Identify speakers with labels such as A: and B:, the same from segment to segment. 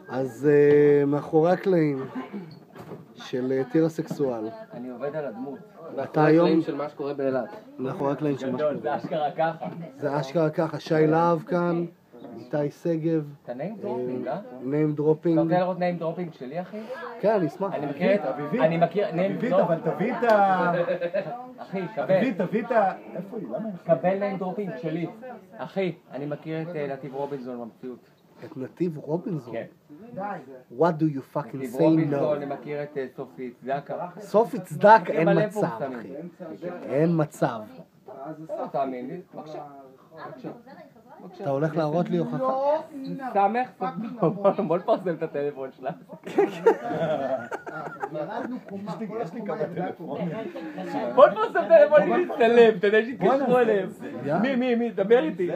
A: אז מאחורי הקלעים של טיר הסקסואל.
B: אני עובד על הדמות.
A: אתה היום...
B: מאחורי הקלעים של מה שקורה באילת.
A: מאחורי הקלעים של מה שקורה.
B: זה אשכרה ככה.
A: זה אשכרה ככה. שי להב כאן, איתי שגב.
B: אתה ניים דרופינג, אה?
A: ניים דרופינג.
B: אתה רוצה לראות ניים דרופינג שלי, אחי?
A: כן, אני אשמח.
B: אני מכיר את... אני מכיר...
C: אביבית, אבל תביא את ה...
B: אחי, קבל.
C: תביא את ה... איפה היא? למה?
B: קבל ניים דרופינג שלי. אחי, אני מכיר את נתיב רובינזון במציאות.
A: את נתיב רובינזון?
B: כן.
A: What do you fucking
B: נתיב
A: say
B: רובינזון,
A: no?
B: אני מכיר את סופי צדקה.
A: סופי צדק אין מצב, אחי. אין מצב.
B: לא תאמין לי, בבקשה.
A: אתה הולך להראות לי הוכחה?
B: סמך, בוא נפרסם את הטלפון שלה.
C: יש לי כמה טלפונים.
B: בוא נפרסם טלפונים להצטלם, אתה יודע שיתקשרו אליהם. מי, דבר איתי.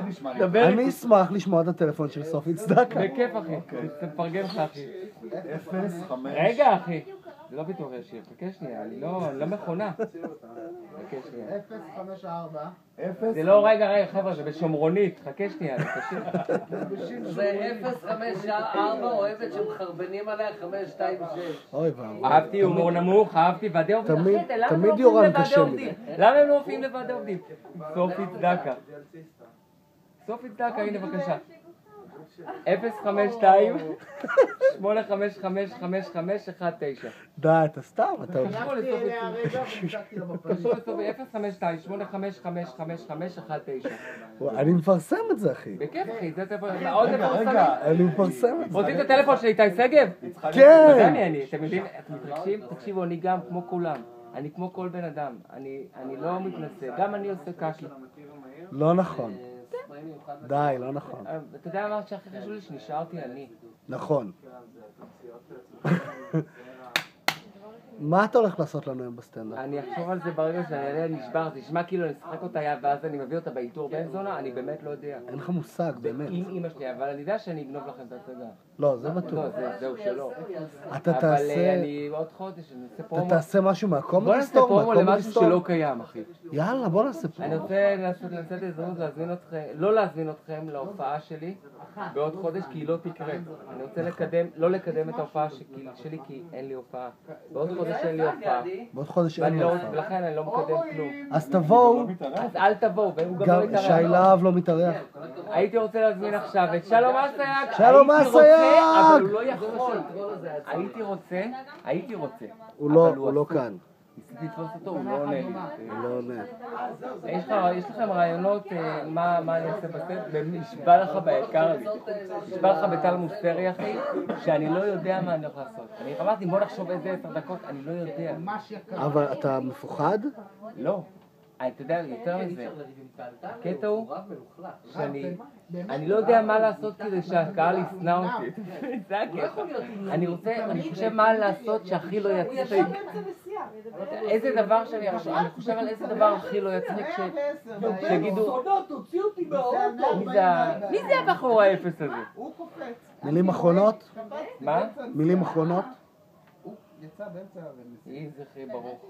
A: אני אשמח לשמוע את הטלפון של סופי צדקה.
B: בכיף, אחי. תפרגן לך, אחי.
C: 0-5.
B: רגע, אחי. זה לא ביטוח ישיר, חכה שנייה, אני לא מכונה. חכה שנייה.
D: 054.
B: זה לא, רגע, חבר'ה, זה בשומרונית, חכה שנייה, זה קשה.
E: זה 054, אוהבת שמחרבנים עליה 526.
A: אוי ואבוי.
B: אהבתי הומור נמוך, אהבתי ועדי עובדים.
A: תמיד יורם קשה מדי.
B: למה הם לא מופיעים לוועדי עובדים? סופי צדקה. סופי צדקה, הנה בבקשה. 052 855 5519.
A: די, אתה סתם, אתה...
B: קשרו לסופי קשרו לסופי 052 855 5519.
A: אני מפרסם את זה, אחי.
B: בכיף, אחי, זה טלפון, עוד מפרסמים.
A: אני מפרסם את זה.
B: רוצים את הטלפון של איתי שגב?
A: כן!
B: אתם יודעים, אתם מתרגשים? תקשיבו, אני גם כמו כולם. אני כמו כל בן אדם. אני לא מתנשא. גם אני עושה קקי.
A: לא נכון. די, לא נכון.
B: אתה יודע מה שהכי חשוב לי? שנשארתי אני.
A: נכון. מה אתה הולך לעשות לנו היום בסטנדאפ?
B: אני אחשוב על זה ברגע שאני אעלה נשבר, זה נשמע כאילו אני אשחק אותה ואז אני מביא אותה באיתור בן זונה, אני באמת לא יודע.
A: אין לך מושג, באמת.
B: עם אמא שלי, אבל אני יודע שאני אגנוב לכם את ההצגה.
A: לא, זה בטוח.
B: לא, זהו שלא.
A: אתה תעשה...
B: אבל אני עוד חודש, אני אעשה פרומו.
A: אתה תעשה משהו מהקומדי
B: בוא נעשה
A: סטור?
B: פרומו למשהו שלא קיים, אחי.
A: יאללה, בוא נעשה
B: אני
A: פרומו.
B: רוצה לנצל את ההזדמנות להזמין אתכם, לא להזמין אתכם להופעה שלי בעוד חודש כי היא לא תקרה. אני רוצה לא לקדם את ההופעה שלי כי אין לי הופעה. בעוד חודש אין לי הופעה.
A: בעוד חודש אין לי הופעה.
B: ולכן אני לא מקדם כלום.
A: אז תבואו,
B: אז אל תבואו, והוא גם לא
A: גם
B: יתארח.
A: שי להב לא מתארח.
B: הייתי רוצה להזמין עכשיו את שלום אסייג.
A: שלום
B: הייתי
A: אסייג!
B: רוצה, אבל הוא לא יכול. הייתי רוצה.
A: הוא לא כאן.
B: ניסיתי לתפוס אותו, הוא לא עונה לי.
A: הוא לא עונה.
B: יש לכם רעיונות מה אני אעשה בסרט? נשבע לך ביקר לי. נשבע לך בטל מוסטרי, אחי, שאני לא יודע מה אני הולך לעשות. אני אמרתי, בוא נחשוב איזה 10 דקות, אני לא יודע.
A: אבל אתה מפוחד?
B: לא. אתה יודע, יותר מזה. הקטע הוא שאני לא יודע מה לעשות כדי שהקהל ישנא אותי. זה הקטע. אני חושב מה לעשות שהכי לא יצחיק. איזה דבר אני חושב על איזה דבר הכי לא יצחיק שיגידו מי זה הבחור האפס הזה?
A: מילים אחרונות?
B: מה?
A: מילים אחרונות?
D: יצא באמצע
B: יהי זכרי ברוך.